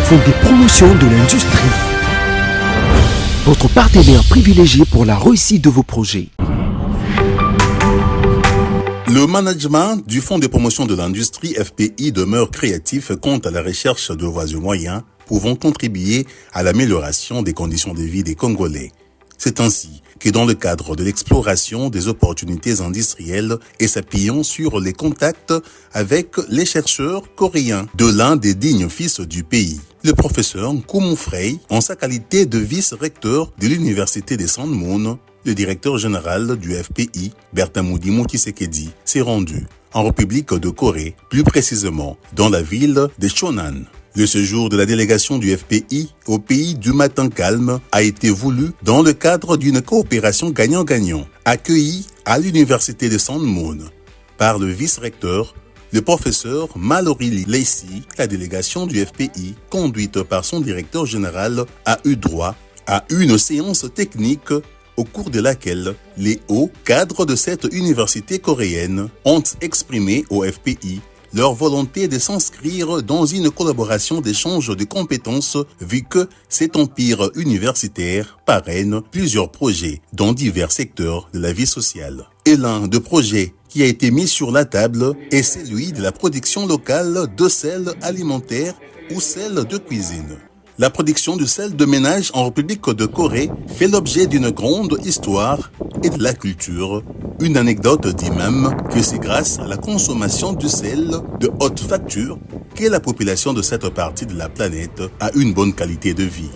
Fonds des promotions de l'industrie. Votre partenaire privilégié pour la réussite de vos projets. Le management du Fonds de promotion de l'industrie FPI demeure créatif quant à la recherche de voies et moyens pouvant contribuer à l'amélioration des conditions de vie des Congolais. C'est ainsi que dans le cadre de l'exploration des opportunités industrielles et s'appuyant sur les contacts avec les chercheurs coréens de l'un des dignes fils du pays, le professeur Nkumu Frey, en sa qualité de vice-recteur de l'université de Sandmoon, le directeur général du FPI, Berthamudimou Tshisekedi, s'est rendu en République de Corée, plus précisément dans la ville de Chonan. Le séjour de la délégation du FPI au pays du matin calme a été voulu dans le cadre d'une coopération gagnant-gagnant, accueillie à l'université de Sandmoon par le vice-recteur, le professeur Mallory Lacey. La délégation du FPI, conduite par son directeur général, a eu droit à une séance technique au cours de laquelle les hauts cadres de cette université coréenne ont exprimé au FPI leur volonté de s'inscrire dans une collaboration d'échange de compétences vu que cet empire universitaire parraine plusieurs projets dans divers secteurs de la vie sociale. Et l'un des projets qui a été mis sur la table est celui de la production locale de sel alimentaire ou sel de cuisine. La production du sel de ménage en République de Corée fait l'objet d'une grande histoire et de la culture. Une anecdote dit même que c'est grâce à la consommation du sel de haute facture que la population de cette partie de la planète a une bonne qualité de vie.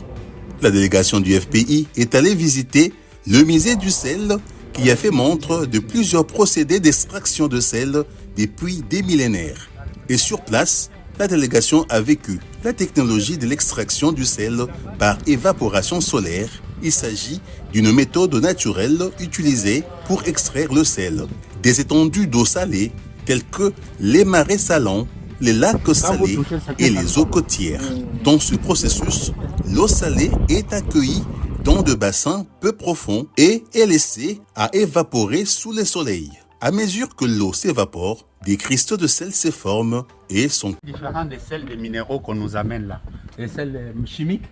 La délégation du FPI est allée visiter le musée du sel qui a fait montre de plusieurs procédés d'extraction de sel depuis des millénaires. Et sur place, la délégation a vécu la technologie de l'extraction du sel par évaporation solaire. Il s'agit d'une méthode naturelle utilisée pour extraire le sel des étendues d'eau salée telles que les marais salants, les lacs salés et les eaux côtières. Dans ce processus, l'eau salée est accueillie dans des bassins peu profonds et est laissée à évaporer sous le soleil. À mesure que l'eau s'évapore, des cristaux de sel se forment et sont différents des sels des minéraux qu'on nous amène là. Les sels chimiques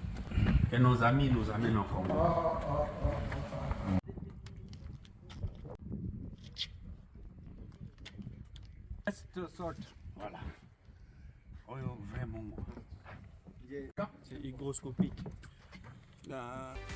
que nos amis nous amènent en Congo. Voilà. Oh, vraiment. C'est hygroscopique.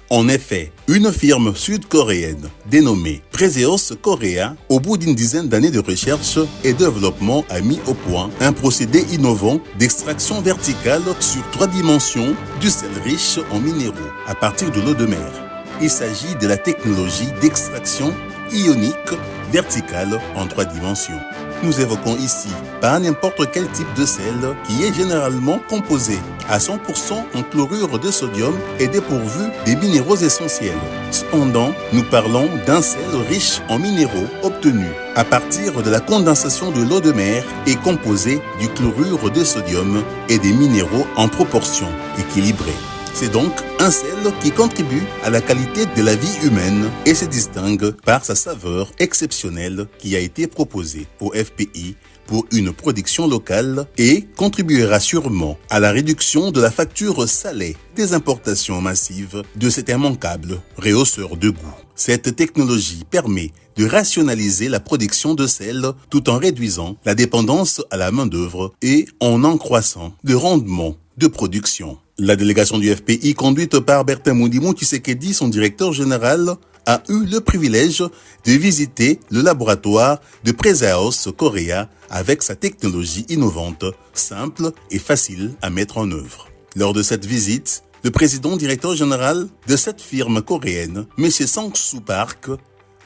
En effet, une firme sud-coréenne dénommée Preseos Korea, au bout d'une dizaine d'années de recherche et développement, a mis au point un procédé innovant d'extraction verticale sur 3 dimensions du sel riche en minéraux à partir de l'eau de mer. Il s'agit de la technologie d'extraction ionique verticale en 3 dimensions. Nous évoquons ici pas n'importe quel type de sel qui est généralement composé à 100% en chlorure de sodium et dépourvu des minéraux essentiels. Cependant, nous parlons d'un sel riche en minéraux obtenu à partir de la condensation de l'eau de mer et composé du chlorure de sodium et des minéraux en proportion équilibrée. C'est donc un sel qui contribue à la qualité de la vie humaine et se distingue par sa saveur exceptionnelle qui a été proposée au FPI pour une production locale et contribuera sûrement à la réduction de la facture salée des importations massives de cet immanquable rehausseur de goût. Cette technologie permet de rationaliser la production de sel tout en réduisant la dépendance à la main-d'œuvre et en croissant le rendement de production. La délégation du FPI, conduite par Berthamudimou Tshisekedi, son directeur général, a eu le privilège de visiter le laboratoire de Preseos Korea avec sa technologie innovante, simple et facile à mettre en œuvre. Lors de cette visite, le président directeur général de cette firme coréenne, M. Sang-Soo Park,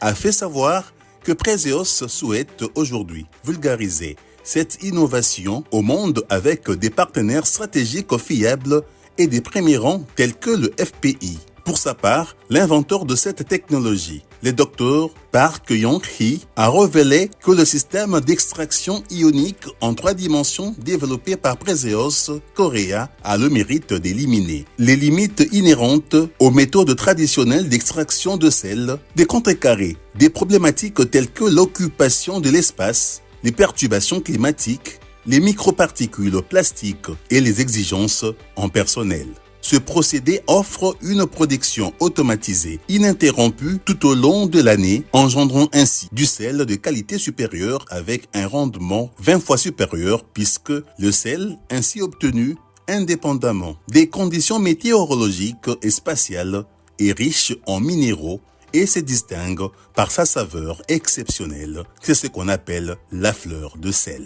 a fait savoir que Preseos souhaite aujourd'hui vulgariser cette innovation au monde avec des partenaires stratégiques fiables et des premiers rangs tels que le FPI. Pour sa part, l'inventeur de cette technologie, le Dr Park Yong-hee, a révélé que le système d'extraction ionique en 3 dimensions développé par Preseos Korea a le mérite d'éliminer les limites inhérentes aux méthodes traditionnelles d'extraction de sel, de contrecarrer des problématiques telles que l'occupation de l'espace, les perturbations climatiques les microparticules plastiques et les exigences en personnel. Ce procédé offre une production automatisée ininterrompue tout au long de l'année, engendrant ainsi du sel de qualité supérieure avec un rendement 20 fois supérieur puisque le sel ainsi obtenu indépendamment des conditions météorologiques et spatiales est riche en minéraux et se distingue par sa saveur exceptionnelle. C'est ce qu'on appelle la fleur de sel.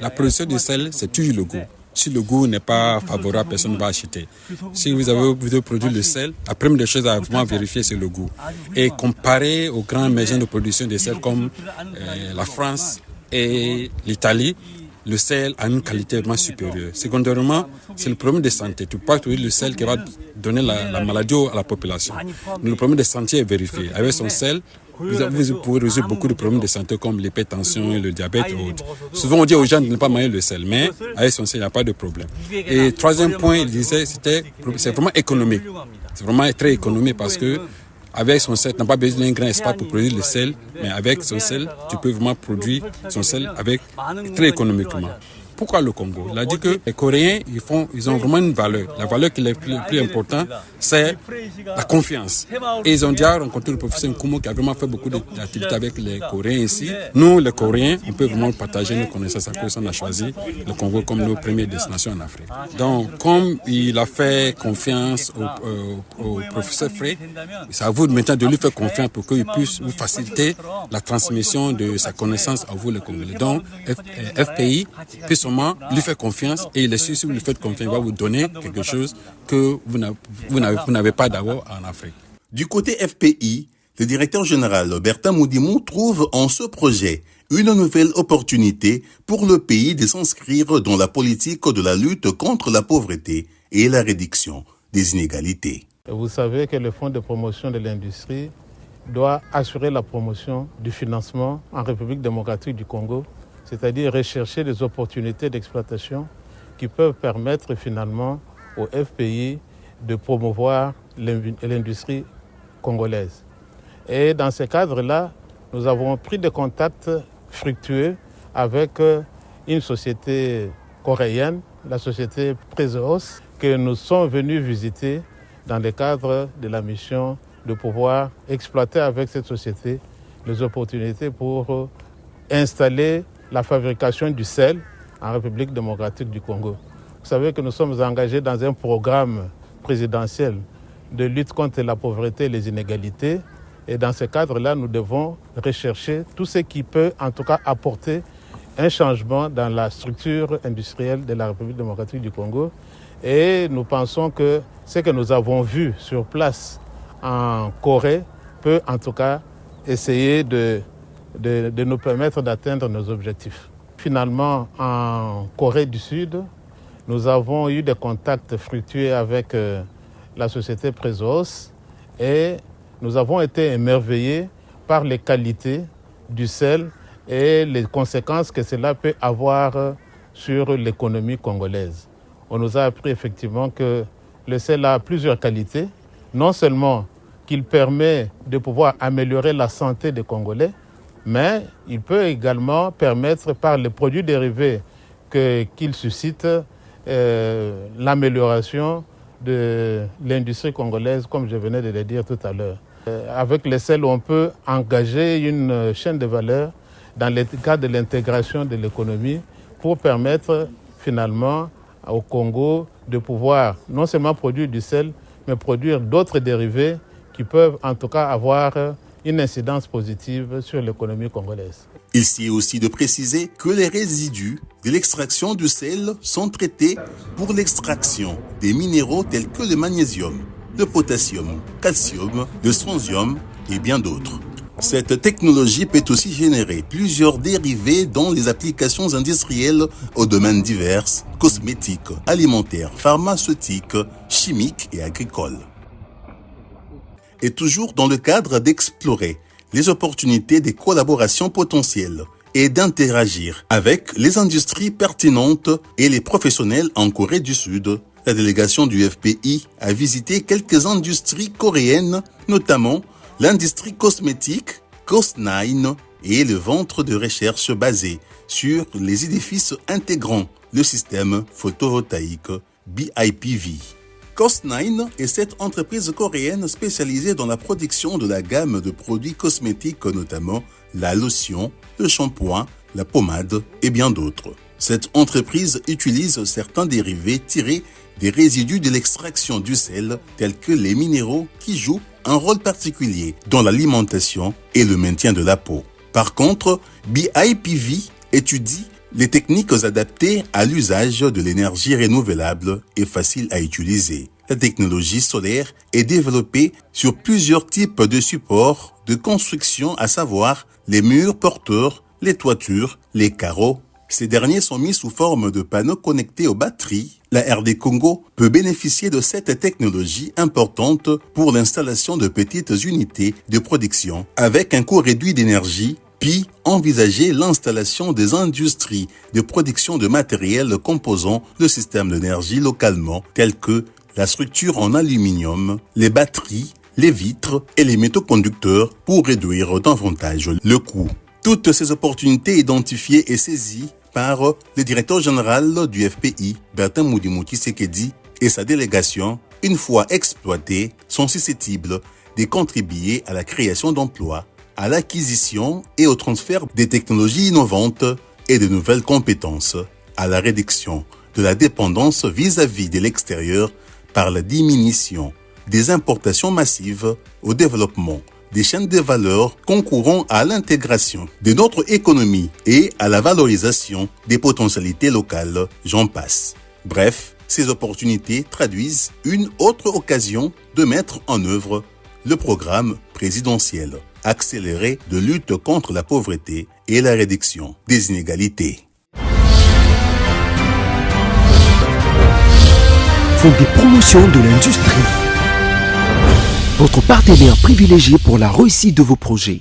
La production de sel, c'est toujours le goût. Si le goût n'est pas favorable, personne ne va acheter. Si vous avez produit le sel, la première des choses à vraiment vérifier, c'est le goût. Et comparé aux grandes maisons de production de sel comme la France et l'Italie, le sel a une qualité vraiment supérieure. Secondairement, c'est le problème de santé. Tu peux pas trouver le sel qui va donner la maladie à la population. Mais le problème de santé est vérifié. Avec son sel, vous pouvez résoudre beaucoup de problèmes de santé comme l'hypertension et le diabète et autres. Souvent, on dit aux gens de ne pas manger le sel, mais avec son sel, il n'y a pas de problème. Et troisième point, il disait, c'est vraiment économique. C'est vraiment très économique parce que avec son sel, tu n'as pas besoin d'un grand espace pour produire le sel, mais avec son sel, tu peux vraiment produire son sel très économiquement. Pourquoi le Congo? Il a dit que les Coréens, ils ont vraiment une valeur. La valeur qui est le plus importante, c'est la confiance. Et ils ont déjà rencontré le professeur Nkumo qui a vraiment fait beaucoup d'activités avec les Coréens ici. Nous, les Coréens, on peut vraiment partager nos connaissances à cause qu'on a choisi le Congo comme nos premières destinations en Afrique. Donc, comme il a fait confiance au professeur Frey, c'est à vous maintenant de lui faire confiance pour qu'il puisse vous faciliter la transmission de sa connaissance à vous, les Congolais. Donc, FPI peut seulement lui faire confiance et il est sûr, si vous lui faites confiance, il va vous donner quelque chose que vous n'avez pas d'abord en Afrique. Du côté FPI, le directeur général Bertin Moudimou trouve en ce projet une nouvelle opportunité pour le pays de s'inscrire dans la politique de la lutte contre la pauvreté et la réduction des inégalités. Vous savez que le Fonds de promotion de l'industrie doit assurer la promotion du financement en République démocratique du Congo, c'est-à-dire rechercher des opportunités d'exploitation qui peuvent permettre finalement au FPI de promouvoir l'industrie congolaise. Et dans ce cadre-là, nous avons pris des contacts fructueux avec une société coréenne, la société Prezos, que nous sommes venus visiter dans le cadre de la mission de pouvoir exploiter avec cette société les opportunités pour installer la fabrication du sel en République démocratique du Congo. Vous savez que nous sommes engagés dans un programme présidentiel de lutte contre la pauvreté et les inégalités. Et dans ce cadre-là, nous devons rechercher tout ce qui peut en tout cas apporter un changement dans la structure industrielle de la République démocratique du Congo. Et nous pensons que ce que nous avons vu sur place en Corée peut en tout cas essayer de nous permettre d'atteindre nos objectifs. Finalement, en Corée du Sud, nous avons eu des contacts fructueux avec la société Prezos et nous avons été émerveillés par les qualités du sel et les conséquences que cela peut avoir sur l'économie congolaise. On nous a appris effectivement que le sel a plusieurs qualités, non seulement qu'il permet de pouvoir améliorer la santé des Congolais, mais il peut également permettre, par les produits dérivés qu'il suscite, l'amélioration de l'industrie congolaise, comme je venais de le dire tout à l'heure. Avec le sel, on peut engager une chaîne de valeur dans le cadre de l'intégration de l'économie pour permettre finalement au Congo de pouvoir non seulement produire du sel, mais produire d'autres dérivés qui peuvent en tout cas avoir une incidence positive sur l'économie congolaise. Il s'y est aussi de préciser que les résidus de l'extraction du sel sont traités pour l'extraction des minéraux tels que le magnésium, le potassium, calcium, le strontium et bien d'autres. Cette technologie peut aussi générer plusieurs dérivés dans les applications industrielles aux domaines divers, cosmétiques, alimentaires, pharmaceutiques, chimiques et agricoles. Et toujours dans le cadre d'explorer les opportunités des collaborations potentielles et d'interagir avec les industries pertinentes et les professionnels en Corée du Sud, la délégation du FPI a visité quelques industries coréennes, notamment l'industrie cosmétique, Cos9 et le centre de recherche basé sur les édifices intégrant le système photovoltaïque BIPV. Cost9 est cette entreprise coréenne spécialisée dans la production de la gamme de produits cosmétiques, notamment la lotion, le shampoing, la pommade et bien d'autres. Cette entreprise utilise certains dérivés tirés des résidus de l'extraction du sel, tels que les minéraux qui jouent un rôle particulier dans l'alimentation et le maintien de la peau. Par contre, BIPV étudie les techniques adaptées à l'usage de l'énergie renouvelable et facile à utiliser. La technologie solaire est développée sur plusieurs types de supports de construction, à savoir les murs porteurs, les toitures, les carreaux. Ces derniers sont mis sous forme de panneaux connectés aux batteries. La RD Congo peut bénéficier de cette technologie importante pour l'installation de petites unités de production avec un coût réduit d'énergie, puis envisager l'installation des industries de production de matériel composant le système d'énergie localement, tels que la structure en aluminium, les batteries, les vitres et les métaux conducteurs pour réduire davantage le coût. Toutes ces opportunités identifiées et saisies par le directeur général du FPI, Bertin Mudimou Tshisekedi, et sa délégation, une fois exploitées, sont susceptibles de contribuer à la création d'emplois, à l'acquisition et au transfert des technologies innovantes et de nouvelles compétences, à la réduction de la dépendance vis-à-vis de l'extérieur par la diminution des importations massives, au développement des chaînes de valeur concourant à l'intégration de notre économie et à la valorisation des potentialités locales, j'en passe. Bref, ces opportunités traduisent une autre occasion de mettre en œuvre le programme présidentiel accéléré de lutte contre la pauvreté et la réduction des inégalités. Fonds de promotion de l'industrie. Votre partenaire privilégié pour la réussite de vos projets.